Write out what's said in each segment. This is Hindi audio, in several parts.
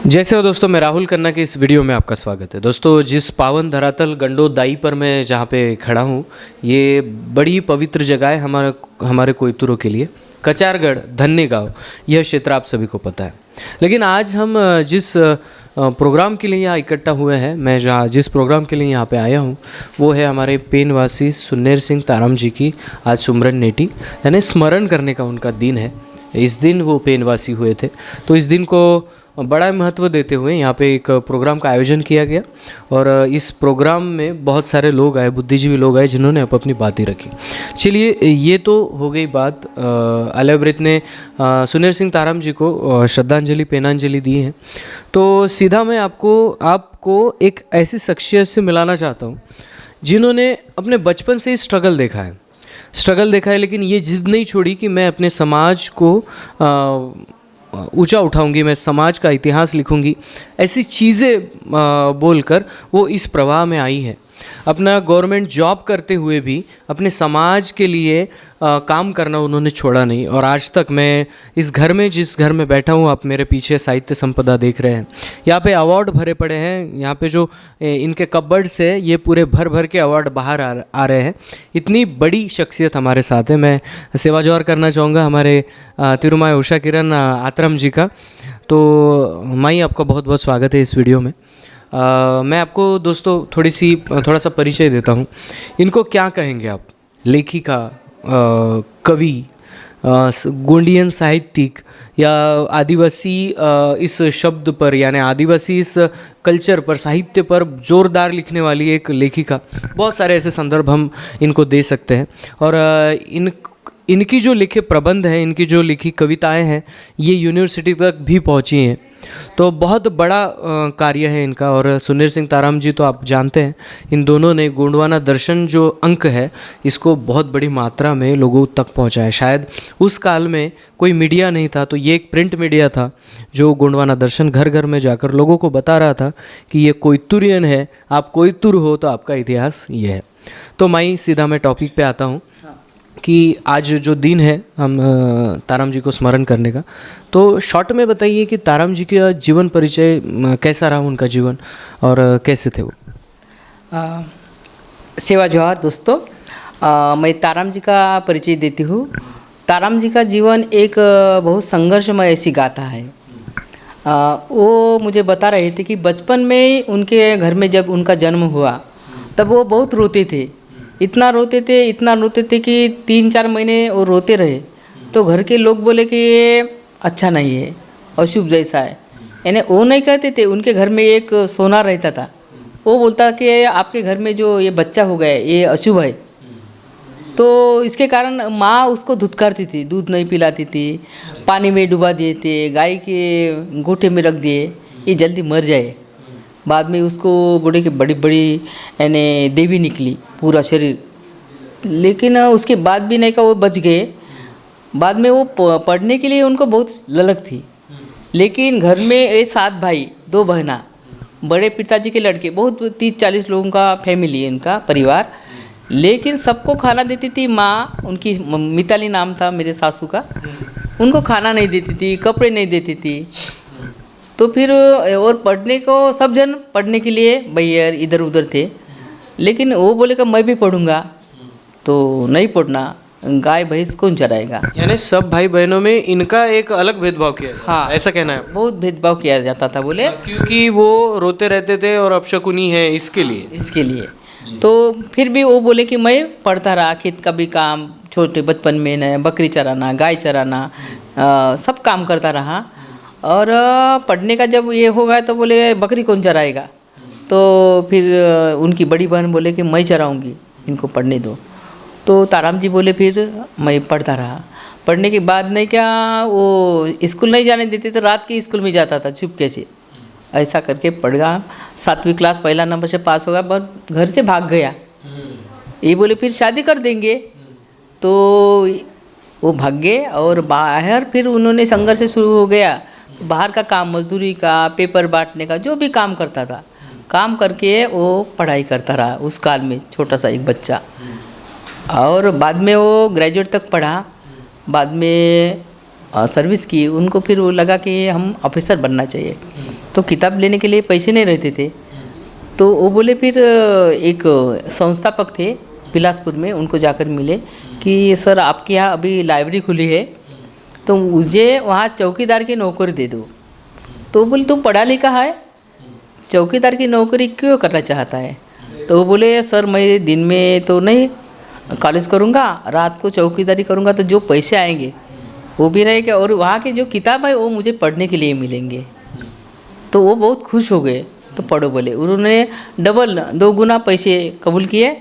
जैसे हो दोस्तों, मैं राहुल खन्ना के इस वीडियो में आपका स्वागत है। दोस्तों, जिस पावन धरातल गंडोदाई पर मैं जहाँ पे खड़ा हूँ, ये बड़ी पवित्र जगह है हमारे कोयतुरों के लिए। कचारगढ़ धन्य गाँव, यह क्षेत्र आप सभी को पता है। लेकिन आज हम जिस प्रोग्राम के लिए यहाँ इकट्ठा हुए हैं, मैं जिस प्रोग्राम के लिए यहाँ पे आया हूँ, वो है हमारे पेनवासी सुन्नेर सिंह ताराम जी की आज सुमरन नेटी, यानी स्मरण करने का उनका दिन है। इस दिन वो पेनवासी हुए थे, तो इस दिन को बड़ा महत्व देते हुए यहाँ पे एक प्रोग्राम का आयोजन किया गया। और इस प्रोग्राम में बहुत सारे लोग आए, बुद्धिजीवी लोग आए, जिन्होंने अपनी बातें रखी। चलिए, ये तो हो गई बात। अलेब्रित ने सुन्नेर सिंह ताराम जी को श्रद्धांजलि पेनांजलि दी है। तो सीधा मैं आपको एक ऐसी शख्सियत से मिलाना चाहता हूँ जिन्होंने अपने बचपन से ही स्ट्रगल देखा है, लेकिन ये जिद नहीं छोड़ी कि मैं अपने समाज को ऊंचा उठाऊंगी, मैं समाज का इतिहास लिखूंगी। ऐसी चीज़ें बोलकर वो इस प्रवाह में आई है। अपना गवर्नमेंट जॉब करते हुए भी अपने समाज के लिए काम करना उन्होंने छोड़ा नहीं। और आज तक मैं जिस घर में बैठा हूँ, आप मेरे पीछे साहित्य संपदा देख रहे हैं, यहाँ पे अवार्ड भरे पड़े हैं। यहाँ पे जो इनके कबर्ड से ये पूरे भर के अवार्ड बाहर आ रहे हैं। इतनी बड़ी शख्सियत हमारे साथ है। मैं सेवा जोहार करना चाहूँगा हमारे तिरुमाई उषा किरण आतरम जी का। तो माई, आपका बहुत बहुत स्वागत है इस वीडियो में। मैं आपको दोस्तों थोड़ा सा परिचय देता हूँ। इनको क्या कहेंगे आप? लेखिका, कवि, गोंडियन साहित्यिक, या आदिवासी इस शब्द पर, यानी आदिवासी इस कल्चर पर, साहित्य पर जोरदार लिखने वाली एक लेखिका। बहुत सारे ऐसे संदर्भ हम इनको दे सकते हैं। और इनकी जो लिखे प्रबंध हैं, इनकी जो लिखी कविताएं हैं, ये यूनिवर्सिटी तक भी पहुंची हैं। तो बहुत बड़ा कार्य है इनका। और सुन्नेर सिंह ताराम जी तो आप जानते हैं, इन दोनों ने गोंडवाना दर्शन जो अंक है, इसको बहुत बड़ी मात्रा में लोगों तक पहुंचाया। शायद उस काल में कोई मीडिया नहीं था, तो ये एक प्रिंट मीडिया था जो गोंडवाना दर्शन घर घर में जाकर लोगों को बता रहा था कि ये कोयतुरियन है, आप कोयतुर हो तो आपका इतिहास ये है। तो माई, सीधा मैं टॉपिक पे आता हूँ कि आज जो दिन है हम ताराम जी को स्मरण करने का, तो शॉर्ट में बताइए कि ताराम जी का जीवन परिचय कैसा रहा, उनका जीवन, और कैसे थे वो? सेवा जोहार दोस्तों। मैं ताराम जी का परिचय देती हूँ। ताराम जी का जीवन एक बहुत संघर्षमय ऐसी गाथा है। वो मुझे बता रहे थे कि बचपन में उनके घर में जब उनका जन्म हुआ, तब वो बहुत रोते थे। इतना रोते थे कि 3-4 महीने वो रोते रहे। तो घर के लोग बोले कि ये अच्छा नहीं है, अशुभ जैसा है। यानी वो नहीं कहते थे, उनके घर में एक सोना रहता था, वो बोलता कि आपके घर में जो ये बच्चा हो गया ये अशुभ है। तो इसके कारण माँ उसको धुतकारती थी, दूध नहीं पिलाती थी, पानी में डुबा दिए थे, गाय के गोटे में रख दिए, ये जल्दी मर जाए। बाद में उसको गोड़े की बड़ी बड़ी यानी देवी निकली पूरा शरीर, लेकिन उसके बाद भी नहीं का वो बच गए। बाद में वो पढ़ने के लिए उनको बहुत ललक थी। लेकिन घर में ये 7 भाई 2 बहना, बड़े पिताजी के लड़के, बहुत 30-40 लोगों का फैमिली है इनका परिवार। लेकिन सबको खाना देती थी माँ, उनकी मिताली नाम था मेरे सासू का। उनको खाना नहीं देती थी, कपड़े नहीं देती थी। तो फिर और पढ़ने को सब जन पढ़ने के लिए भैया इधर उधर थे, लेकिन वो बोले कि मैं भी पढ़ूंगा। तो नहीं पढ़ना, गाय भैंस कौन चराएगा। यानी सब भाई बहनों में इनका एक अलग भेदभाव किया जाता। हाँ, ऐसा कहना है? बहुत भेदभाव किया जाता था बोले, क्योंकि वो रोते रहते थे और अपशकुनी है इसके लिए। तो फिर भी वो बोले कि मैं पढ़ता रहा, खेत का भी काम, छोटे बचपन में न बकरी चराना, गाय चराना, सब काम करता रहा। और पढ़ने का जब ये होगा तो बोले बकरी कौन चराएगा। तो फिर उनकी बड़ी बहन बोले कि मैं चराऊंगी, इनको पढ़ने दो। तो ताराम जी बोले फिर मैं पढ़ता रहा। पढ़ने के बाद नहीं क्या, वो स्कूल नहीं जाने देते तो रात के स्कूल में जाता था चुपके से। ऐसा करके पढ़ गया, 7वीं क्लास पहला नंबर से पास हो गया, पर घर से भाग गया। ये बोले फिर शादी कर देंगे, तो वो भाग गए। और बाहर फिर उन्होंने संघर्ष शुरू हो गया। बाहर का काम, मजदूरी का, पेपर बांटने का, जो भी काम करता था, काम करके वो पढ़ाई करता रहा उस काल में, छोटा सा एक बच्चा। और बाद में वो ग्रेजुएट तक पढ़ा। बाद में सर्विस की, उनको फिर वो लगा कि हम ऑफिसर बनना चाहिए। तो किताब लेने के लिए पैसे नहीं रहते थे। तो वो बोले फिर एक संस्थापक थे बिलासपुर में, उनको जाकर मिले कि सर आपके यहाँ अभी लाइब्रेरी खुली है तो मुझे वहाँ चौकीदार की नौकरी दे दो। तो बोले तू पढ़ा लिखा है, चौकीदार की नौकरी क्यों करना चाहता है? तो वो बोले सर मैं दिन में तो नहीं कॉलेज करूँगा, रात को चौकीदारी करूँगा तो जो पैसे आएंगे वो भी रहेगा और वहाँ की जो किताब है वो मुझे पढ़ने के लिए मिलेंगे। तो वो बहुत खुश हो गए, तो पढ़ो बोले। उन्होंने डबल 2 गुना पैसे कबूल किए,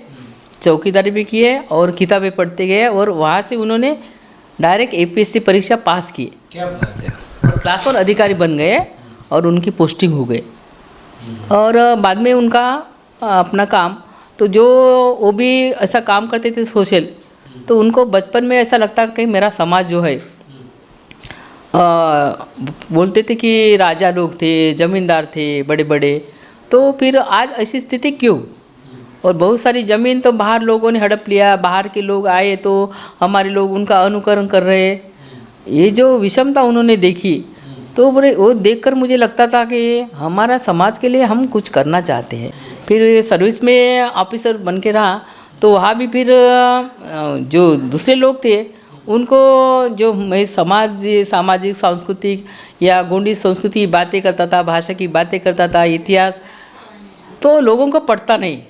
चौकीदारी भी किए और किताबें पढ़ते गए और वहाँ से उन्होंने डायरेक्ट APSC परीक्षा पास की, क्या बात है। और क्लास 1 अधिकारी बन गए और उनकी पोस्टिंग हो गई। और बाद में उनका अपना काम, तो जो वो भी ऐसा काम करते थे सोशल, तो उनको बचपन में ऐसा लगता था कि मेरा समाज जो है, बोलते थे कि राजा लोग थे, ज़मींदार थे बड़े बड़े, तो फिर आज ऐसी स्थिति क्यों? और बहुत सारी ज़मीन तो बाहर लोगों ने हड़प लिया, बाहर के लोग आए तो हमारे लोग उनका अनुकरण कर रहे। ये जो विषमता उन्होंने देखी, तो बोले वो देखकर मुझे लगता था कि हमारा समाज के लिए हम कुछ करना चाहते हैं। फिर सर्विस में ऑफिसर बन के रहा, तो वहाँ भी फिर जो दूसरे लोग थे उनको, जो मैं सामाजिक सांस्कृतिक या गोंडी संस्कृति की बातें करता था, भाषा की बातें करता था, इतिहास, तो लोगों को पढ़ता नहीं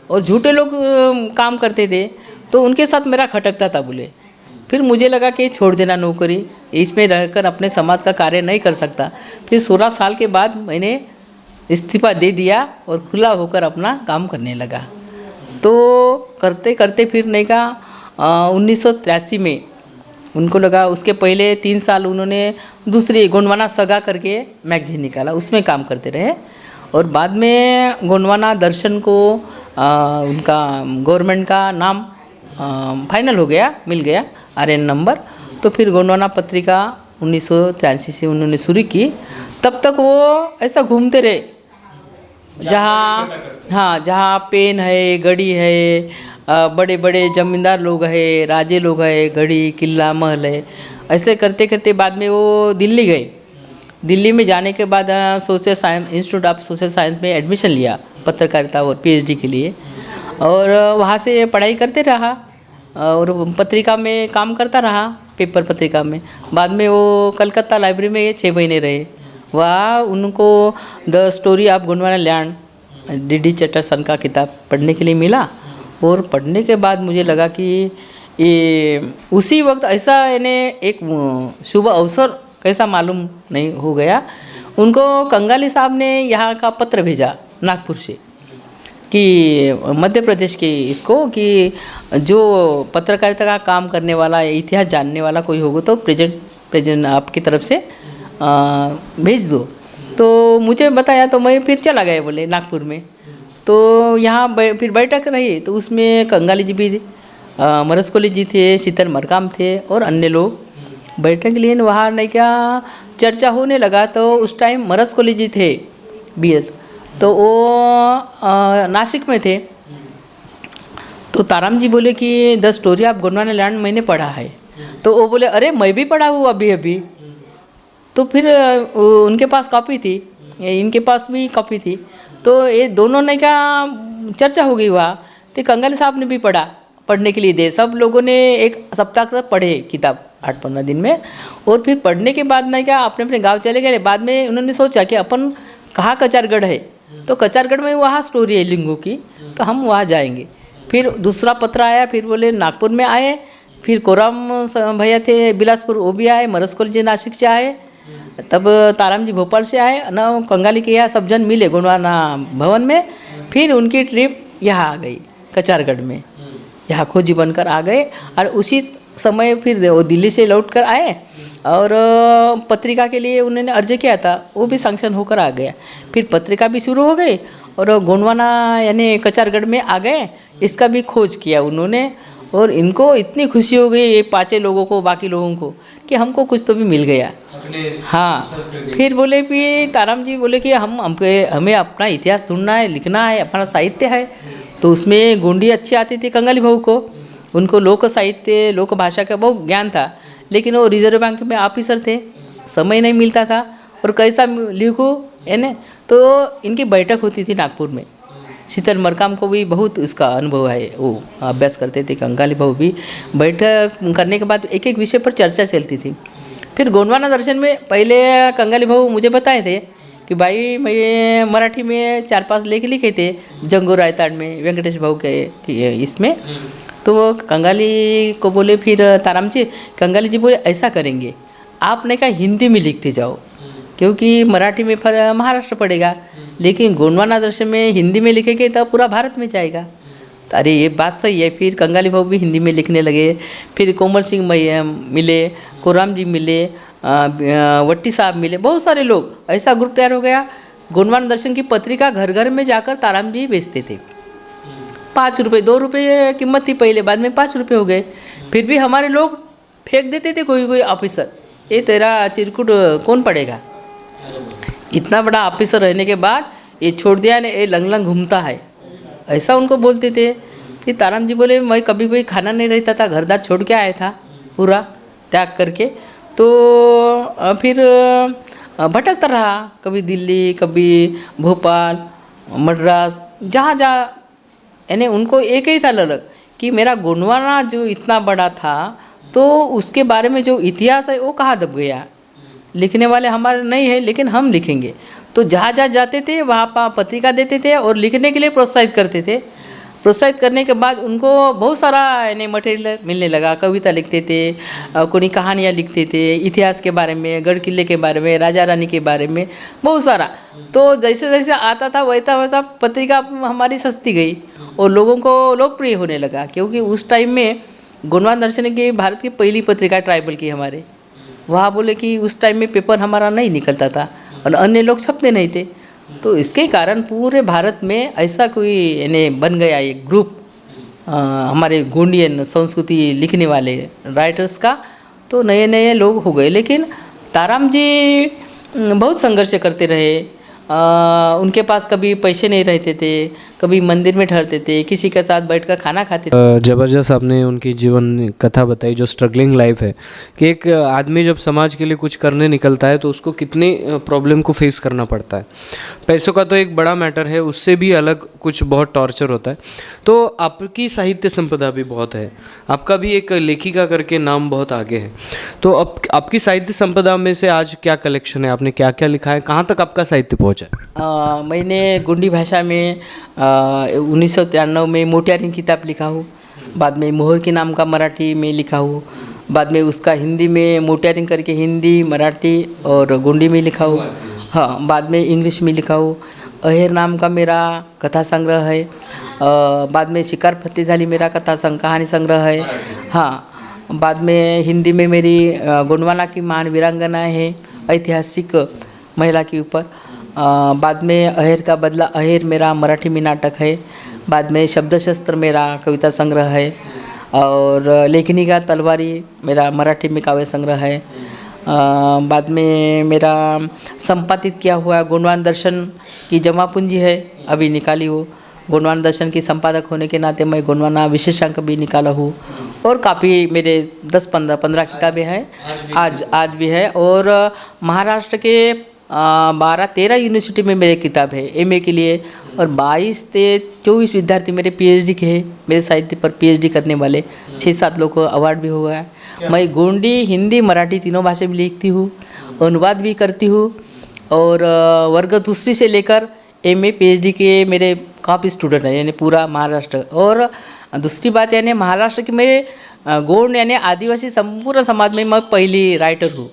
और झूठे लोग काम करते थे, तो उनके साथ मेरा खटकता था। बोले फिर मुझे लगा कि छोड़ देना नौकरी, इसमें रहकर अपने समाज का कार्य नहीं कर सकता। फिर 16 साल के बाद मैंने इस्तीफा दे दिया और खुला होकर अपना काम करने लगा। तो करते करते फिर नहीं का 1983 में उनको लगा, उसके पहले 3 साल उन्होंने दूसरी गोंडवाना सगा करके मैगजीन निकाला, उसमें काम करते रहे। और बाद में गोंडवाना दर्शन को उनका गवर्नमेंट का नाम फाइनल हो गया, मिल गया RN नंबर। तो फिर गोंडवाना पत्रिका 1983 से उन्होंने शुरू की। तब तक वो ऐसा घूमते रहे, जहाँ पेन है, गढ़ी है, बड़े बड़े जमींदार लोग है, राजे लोग है, गढ़ी किला महल है, ऐसे करते करते बाद में वो दिल्ली गए। दिल्ली में जाने के बाद social science, institute of social science में एडमिशन लिया पत्रकारिता और PhD के लिए, और वहाँ से पढ़ाई करते रहा और पत्रिका में काम करता रहा, पेपर पत्रिका में। बाद में वो कलकत्ता लाइब्रेरी में 6 महीने रहे। वहाँ उनको the story of Gondwana land D.D. चटर्सन का किताब पढ़ने के लिए मिला। और पढ़ने के बाद मुझे लगा कि ये उसी वक्त ऐसा इन्हें एक शुभ अवसर कैसा मालूम नहीं हो गया। उनको कंगाली साहब ने यहाँ का पत्र भेजा नागपुर से कि मध्य प्रदेश के इसको, कि जो पत्रकारिता का काम करने वाला, इतिहास जानने वाला कोई होगा तो प्रेजेंट आपकी तरफ से भेज दो। तो मुझे बताया, तो मैं फिर चला गया बोले नागपुर में। तो यहाँ फिर बैठक रही, तो उसमें कंगाली जी भी थे, मरसकोली जी थे, शीतल मरकाम थे और अन्य लोग बैठक के लिए। वहाँ नहीं क्या चर्चा होने लगा, तो उस टाइम मरसकोली जी थे BS, तो वो नासिक में थे। तो ताराम जी बोले कि the story of Gondwana land मैंने पढ़ा है। तो वो बोले अरे मैं भी पढ़ा हूँ अभी। तो फिर उनके पास कॉपी थी, इनके पास भी कॉपी थी, तो ये दोनों ने क्या चर्चा हो गई वहाँ। तो कंगाली साहब ने भी पढ़ने के लिए दे, सब लोगों ने 1 सप्ताह तक पढ़े किताब 8-15 दिन में। और फिर पढ़ने के बाद ना क्या अपने अपने गांव चले गए। बाद में उन्होंने सोचा कि अपन कहाँ कचारगढ़ है, तो कचारगढ़ में वहाँ स्टोरी है लिंगों की, तो हम वहाँ जाएंगे। फिर दूसरा पत्र आया, फिर बोले नागपुर में आए, फिर कोराम भैया थे बिलासपुर, वो भी आए, मरसकोली जी नासिक से आए, तब ताराम जी भोपाल से आए ना, कंगाली के यहाँ सब जन मिले गोंडवाना भवन में। फिर उनकी ट्रिप यहाँ आ गई कचारगढ़ में, यहाँ खोजी बनकर आ गए। और उसी समय फिर वो दिल्ली से लौट कर आए और पत्रिका के लिए उन्होंने अर्जी किया था, वो भी सैंक्शन होकर आ गया। फिर पत्रिका भी शुरू हो गई और गोंडवाना यानी कचारगढ़ में आ गए, इसका भी खोज किया उन्होंने। और इनको इतनी खुशी हो गई ये 5 लोगों को, बाकी लोगों को, कि हमको कुछ तो भी मिल गया। हाँ, फिर बोले कि ताराम जी बोले कि हमें अपना इतिहास ढूंढना है, लिखना है, अपना साहित्य है। तो उसमें गोंडी अच्छी आती थी कंगाली भाऊ को, उनको लोक साहित्य, लोक भाषा का बहुत ज्ञान था, लेकिन वो रिजर्व बैंक में ऑफिसर थे, समय नहीं मिलता था और कैसा लिखूँ है ना। तो इनकी बैठक होती थी नागपुर में। शीतल मरकाम को भी बहुत उसका अनुभव है, वो अभ्यास करते थे। कंगाली भाऊ भी बैठक करने के बाद एक एक विषय पर चर्चा चलती थी। फिर गोंडवाना दर्शन में पहले कंगाली भाऊ मुझे बताए थे कि भाई मैं मराठी में 4-5 लेख लिखे थे, जंगो रायताड़ में, वेंकटेश भाऊ के इसमें। तो वो कंगाली को बोले, फिर ताराम जी, कंगाली जी बोले ऐसा करेंगे, आपने कहा हिंदी में लिखते जाओ, क्योंकि मराठी में फिर महाराष्ट्र पड़ेगा, लेकिन गोंडवाना दर्शन में हिंदी में लिखेंगे तो पूरा भारत में जाएगा। तो अरे ये बात सही है। फिर कंगाली भाऊ भी हिंदी में लिखने लगे। फिर कोमल सिंह मिले, कोराम जी मिले, वट्टी साहब मिले, बहुत सारे लोग, ऐसा ग्रुप तैयार हो गया। गोंडवाना दर्शन की पत्रिका घर घर में जाकर ताराम जी बेचते थे। 5 रुपये, 2 रुपये कीमत थी पहले, बाद में 5 रुपये हो गए। फिर भी हमारे लोग फेंक देते थे, कोई कोई ऑफिसर, ये तेरा चिरकुट कौन पड़ेगा। इतना बड़ा ऑफिसर रहने के बाद ये छोड़ दिया ने, ये लंग लंग घूमता है, ऐसा उनको बोलते थे। फिर ताराम जी बोले, मैं कभी कोई खाना नहीं रहता था, घरदार छोड़ के आया था पूरा त्याग करके। तो फिर भटकता रहा, कभी दिल्ली, कभी भोपाल, मद्रास, जहाँ जहाँ, यानी उनको एक ही था ललक कि मेरा गोंडवाना जो इतना बड़ा था, तो उसके बारे में जो इतिहास है वो कहाँ दब गया। लिखने वाले हमारे नहीं है, लेकिन हम लिखेंगे। तो जहाँ जहाँ जाते थे वहाँ पर पत्रिका देते थे और लिखने के लिए प्रोत्साहित करते थे। प्रोत्साहित करने के बाद उनको बहुत सारा यानी मटेरियल मिलने लगा। कविता लिखते थे, कोई कहानियाँ लिखते थे, इतिहास के बारे में, गढ़ किले के बारे में, राजा रानी के बारे में, बहुत सारा। तो जैसे जैसे आता था वैसा वैसा पत्रिका हमारी सस्ती गई और लोगों को लोकप्रिय होने लगा। क्योंकि उस टाइम में गोंडवाना दर्शन की भारत की पहली पत्रिका ट्राइबल की हमारे वहाँ, बोले कि उस टाइम में पेपर हमारा नहीं निकलता था और अन्य लोग छपते नहीं थे। तो इसके कारण पूरे भारत में ऐसा कोई यानी बन गया एक ग्रुप हमारे गोंडियन संस्कृति लिखने वाले राइटर्स का। तो नए नए लोग हो गए। लेकिन ताराम जी बहुत संघर्ष करते रहे। उनके पास कभी पैसे नहीं रहते थे, कभी मंदिर में ठहरते थे, किसी के साथ बैठकर खाना खाते थे। ज़बरदस्त आपने उनकी जीवन कथा बताई, जो स्ट्रगलिंग लाइफ है कि एक आदमी जब समाज के लिए कुछ करने निकलता है तो उसको कितने प्रॉब्लम को फेस करना पड़ता है। पैसों का तो एक बड़ा मैटर है, उससे भी अलग कुछ बहुत टॉर्चर होता है। तो आपकी साहित्य संपदा भी बहुत है, आपका भी एक लेखिका करके नाम बहुत आगे है। तो अब आपकी साहित्य संपदा में से आज क्या कलेक्शन है, आपने क्या क्या लिखा है, कहाँ तक आपका साहित्य पहुँचा है? मैंने गोंडी भाषा में 1993 में मोटियारी किताब लिखा हूँ। बाद में मोहर के नाम का मराठी में लिखा हूँ। बाद में उसका हिंदी में मोटियारी करके हिंदी, मराठी और गोंडी में लिखा हूँ। हाँ, बाद में इंग्लिश में लिखा हूँ। अहेर नाम का मेरा कथा संग्रह है। बाद में शिकार फतेह झाली मेरा कहानी संग्रह है। हाँ, बाद में हिंदी में मेरी गोंडवाना की महान वीरांगना है, ऐतिहासिक महिला के ऊपर। बाद में अहेर का बदला अहेर मेरा मराठी में नाटक है। बाद में शब्दशस्त्र मेरा कविता संग्रह है और लेखनी का तलवारी मेरा मराठी में काव्य संग्रह है। बाद में मेरा संपादित किया हुआ गोंडवाना दर्शन की जमा पूंजी है, अभी निकाली हो। गोंडवाना दर्शन की संपादक होने के नाते मैं गोंडवाना विशेषांक भी निकाला हूँ और काफ़ी मेरे 10-15 किताबें हैं आज भी है। और महाराष्ट्र के 12-13 यूनिवर्सिटी में मेरे किताब है एमए के लिए, और 22 से 24 विद्यार्थी मेरे पीएचडी के हैं। मेरे साहित्य पर पीएचडी करने वाले 6-7 लोग को अवार्ड भी हुआ है। मैं गोंडी, हिंदी, मराठी तीनों भाषा में लिखती हूँ, अनुवाद भी करती हूँ। और वर्ग दूसरी से लेकर एमए पीएचडी के मेरे काफ़ी स्टूडेंट हैं, यानी पूरा महाराष्ट्र। और दूसरी बात यानी महाराष्ट्र की मैं गोंड यानी आदिवासी संपूर्ण समाज में मैं पहली राइटर हूँ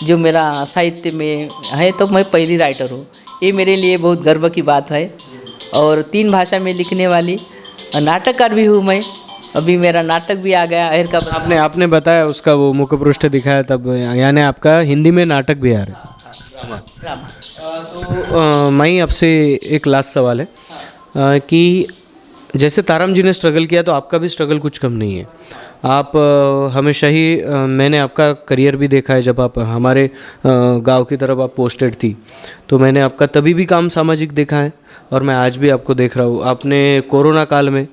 जो मेरा साहित्य में है, तो मैं पहली राइटर हूँ। ये मेरे लिए बहुत गर्व की बात है। और 3 भाषा में लिखने वाली नाटककार भी हूँ मैं। अभी मेरा नाटक भी आ गया अहेर का। आपने बताया उसका वो मुखपृष्ठ दिखाया, तब यानी आपका हिंदी में नाटक भी आ रहा है। तो मैं आपसे एक लास्ट सवाल है कि जैसे ताराम जी ने स्ट्रगल किया तो आपका भी स्ट्रगल कुछ कम नहीं है। आप हमेशा ही मैंने आपका करियर भी देखा है, जब आप हमारे गांव की तरफ आप पोस्टेड थी तो मैंने आपका तभी भी काम सामाजिक देखा है और मैं आज भी आपको देख रहा हूँ। आपने कोरोना काल में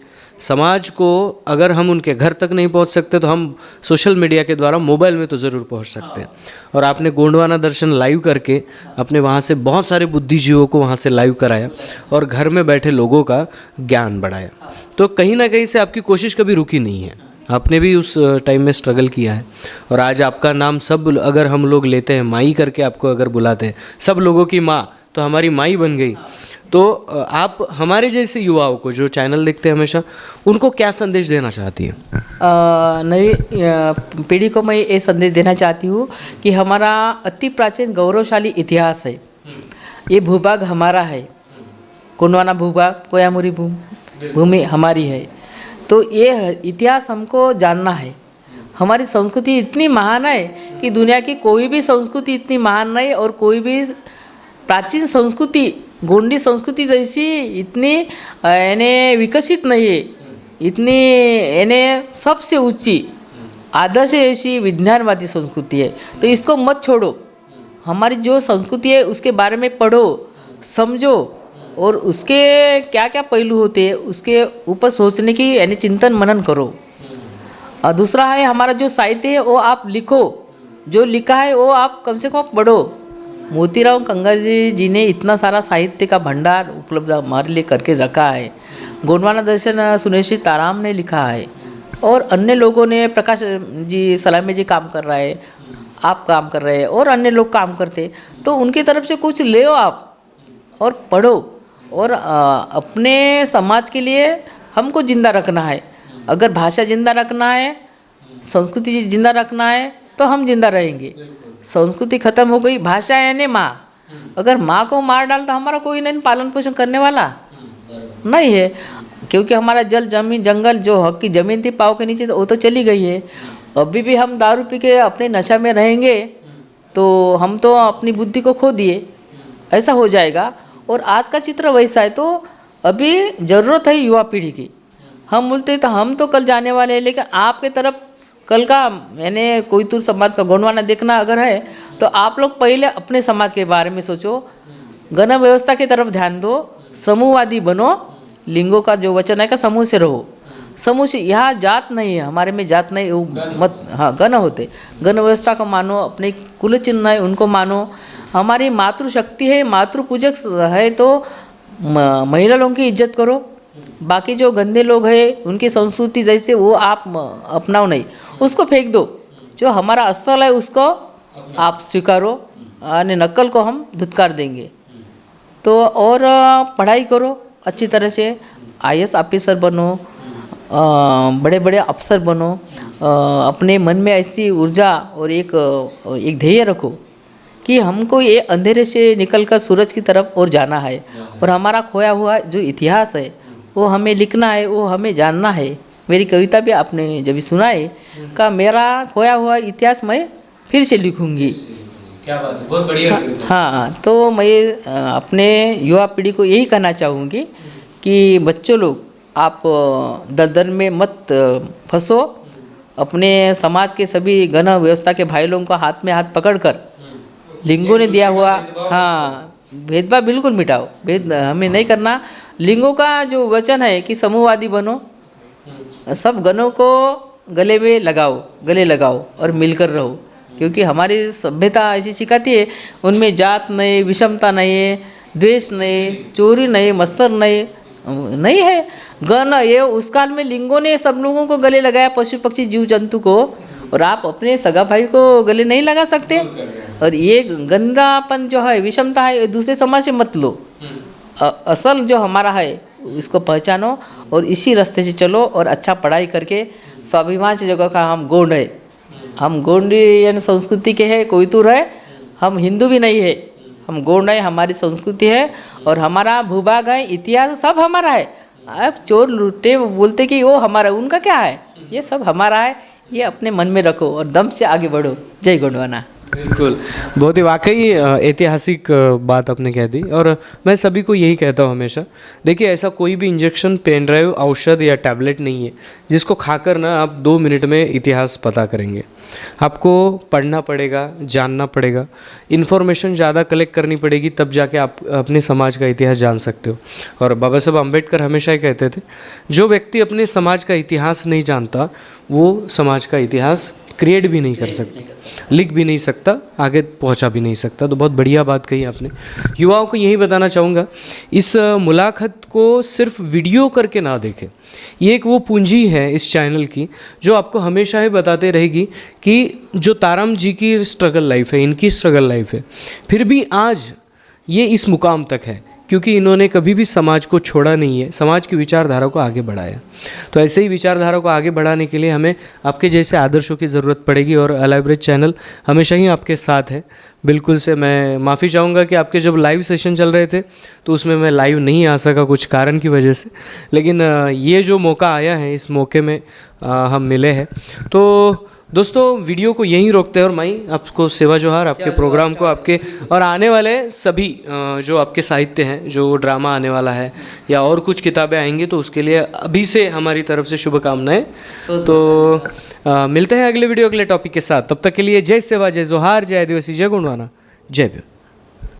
समाज को अगर हम उनके घर तक नहीं पहुंच सकते तो हम सोशल मीडिया के द्वारा मोबाइल में तो ज़रूर पहुंच सकते हैं। और आपने गोंडवाना दर्शन लाइव करके अपने वहाँ से बहुत सारे बुद्धिजीवों को वहाँ से लाइव कराया और घर में बैठे लोगों का ज्ञान बढ़ाया। तो कहीं ना कहीं से आपकी कोशिश कभी रुकी नहीं है, आपने भी उस टाइम में स्ट्रगल किया है। और आज आपका नाम सब अगर हम लोग लेते हैं, माई करके आपको अगर बुलाते हैं, सब लोगों की माँ तो हमारी माई बन गई। तो आप हमारे जैसे युवाओं को जो चैनल देखते हैं हमेशा, उनको क्या संदेश देना चाहती हैं? नई पीढ़ी को मैं ये संदेश देना चाहती हूँ कि हमारा अति प्राचीन गौरवशाली इतिहास है। ये भूभाग हमारा है, गोंडवाना भूभाग, कोयामुरी भूमि हमारी है। तो ये इतिहास हमको जानना है। हमारी संस्कृति इतनी महान है कि दुनिया की कोई भी संस्कृति इतनी महान नहीं, और कोई भी प्राचीन संस्कृति गोंडी संस्कृति जैसी इतनी यानी विकसित नहीं है, इतनी यानी सबसे ऊंची आदर्श ऐसी विज्ञानवादी संस्कृति है। तो इसको मत छोड़ो, हमारी जो संस्कृति है उसके बारे में पढ़ो, समझो, और उसके क्या क्या पहलू होते हैं उसके ऊपर सोचने की यानी चिंतन मनन करो। और दूसरा है हमारा जो साहित्य है वो आप लिखो, जो लिखा है वो आप कम से कम पढ़ो। मोतीराम कंगाल जी ने इतना सारा साहित्य का भंडार उपलब्ध हमारे लिए करके रखा है। गोंडवाना दर्शन सुनेश्री ताराम ने लिखा है, और अन्य लोगों ने, प्रकाश जी सलामी जी काम कर रहा है, आप काम कर रहे हैं, और अन्य लोग काम करते। तो उनकी तरफ से कुछ ले आप और पढ़ो, और अपने समाज के लिए हमको जिंदा रखना है। अगर भाषा जिंदा रखना है, संस्कृति जिंदा रखना है, तो हम जिंदा रहेंगे। संस्कृति खत्म हो गई, भाषा यानी माँ, अगर माँ को मार डाल तो हमारा कोई नहीं पालन पोषण करने वाला नहीं है। क्योंकि हमारा जल जमीन जंगल जो हक की ज़मीन थी पाँव के नीचे, तो वो तो चली गई है। अभी भी हम दारू पी के अपने नशा में रहेंगे तो हम तो अपनी बुद्धि को खो दिए, ऐसा हो जाएगा। और आज का चित्र वैसा है। तो अभी ज़रूरत है युवा पीढ़ी की। हम बोलते तो हम तो कल जाने वाले हैं, लेकिन आपके तरफ कल का मैंने कोयतुर समाज का गोंडवाना देखना अगर है तो आप लोग पहले अपने समाज के बारे में सोचो, गण व्यवस्था की तरफ ध्यान दो, समूहवादी बनो। लिंगों का जो वचन है का समूह से रहो, समूह से। यहाँ जात नहीं है, हमारे में जात नहीं, वो मत, हाँ गण होते, गण व्यवस्था को मानो, अपने कुल चिन्ह है उनको मानो। हमारी मातृशक्ति है, मातृ पूजक है, तो महिला लोगों की इज्जत करो। बाकी जो गंदे लोग हैं उनकी संस्कृति जैसे वो आप अपनाओ नहीं, उसको फेंक दो। जो हमारा असल है उसको आप स्वीकारो, और नकल को हम धुतकार देंगे। तो और पढ़ाई करो अच्छी तरह से, IAS ऑफिसर बनो, बड़े बड़े अफसर बनो। अपने मन में ऐसी ऊर्जा और एक ध्येय रखो कि हमको ये अंधेरे से निकलकर सूरज की तरफ और जाना है, और हमारा खोया हुआ जो इतिहास है वो हमें लिखना है, वो हमें जानना है। मेरी कविता भी आपने जब सुना है का मेरा खोया हुआ इतिहास मैं फिर से लिखूंगी। क्या बात है, बहुत बढ़िया। हाँ, तो मैं अपने युवा पीढ़ी को यही कहना चाहूँगी कि बच्चों लोग आप दलदल में मत फंसो। अपने समाज के सभी गण व्यवस्था के भाई लोगों को हाथ में हाथ पकड़कर लिंगों ने दिया हुआ, हाँ, भेदभाव बिल्कुल मिटाओ। भेद हमें नहीं करना। लिंगों का जो वचन है कि समूहवादी बनो, सब गणों को गले लगाओ और मिलकर रहो। क्योंकि हमारी सभ्यता ऐसी सिखाती है, उनमें जात नहीं, विषमता नहीं है, द्वेष नहीं, चोरी नहीं, मत्सर नहीं है। गण ये उस काल में लिंगों ने सब लोगों को गले लगाया, पशु पक्षी जीव जंतु को, और आप अपने सगा भाई को गले नहीं लगा सकते। और ये गंदापन जो है, विषमता है, दूसरे समाज से मत लो। असल जो हमारा है इसको पहचानो और इसी रास्ते से चलो, और अच्छा पढ़ाई करके स्वाभिमान से जगह का हम गोंड है, हम गोंडियन संस्कृति के हैं, कोयतुर है, हम हिंदू भी नहीं है, हम गोंड है, हमारी संस्कृति है और हमारा भूभाग है, इतिहास सब हमारा है। अब चोर लुटे बोलते कि वो हमारा, उनका क्या है, ये सब हमारा है। ये अपने मन में रखो और दम से आगे बढ़ो। जय गोंडवाना। बिल्कुल, बहुत ही वाक़ई ऐतिहासिक बात आपने कह दी और मैं सभी को यही कहता हूँ हमेशा। देखिए ऐसा कोई भी इंजेक्शन, पेन ड्राइव, औषध या टैबलेट नहीं है जिसको खाकर ना आप 2 मिनट में इतिहास पता करेंगे। आपको पढ़ना पड़ेगा, जानना पड़ेगा, इन्फॉर्मेशन ज़्यादा कलेक्ट करनी पड़ेगी, तब जाके आप अपने समाज का इतिहास जान सकते हो। और बाबा साहब अम्बेडकर हमेशा ही कहते थे, जो व्यक्ति अपने समाज का इतिहास नहीं जानता वो समाज का इतिहास क्रिएट भी नहीं कर सकता, लिख भी नहीं सकता, आगे पहुंचा भी नहीं सकता। तो बहुत बढ़िया बात कही आपने। युवाओं को यही बताना चाहूँगा, इस मुलाकात को सिर्फ वीडियो करके ना देखें। ये एक वो पूंजी है इस चैनल की जो आपको हमेशा ही बताते रहेगी कि जो ताराम जी की स्ट्रगल लाइफ है, इनकी स्ट्रगल लाइफ है, फिर भी आज ये इस मुकाम तक है क्योंकि इन्होंने कभी भी समाज को छोड़ा नहीं है, समाज की विचारधारा को आगे बढ़ाया। तो ऐसे ही विचारधारा को आगे बढ़ाने के लिए हमें आपके जैसे आदर्शों की ज़रूरत पड़ेगी और अलाइव ब्रिज चैनल हमेशा ही आपके साथ है। बिल्कुल से मैं माफ़ी चाहूँगा कि आपके जब लाइव सेशन चल रहे थे तो उसमें मैं लाइव नहीं आ सका कुछ कारण की वजह से, लेकिन ये जो मौका आया है इस मौके में हम मिले हैं। तो दोस्तों वीडियो को यहीं रोकते हैं और माई आपको सेवा जोहार, आपके प्रोग्राम को, आपके और आने वाले सभी जो आपके साहित्य हैं, जो ड्रामा आने वाला है या और कुछ किताबें आएंगी तो उसके लिए अभी से हमारी तरफ से शुभकामनाएं। तो मिलते हैं अगले वीडियो, अगले टॉपिक के साथ। तब तक के लिए जय सेवा, जय जोहार, जय आदिवासी, जय गुणवाना, जय भीम।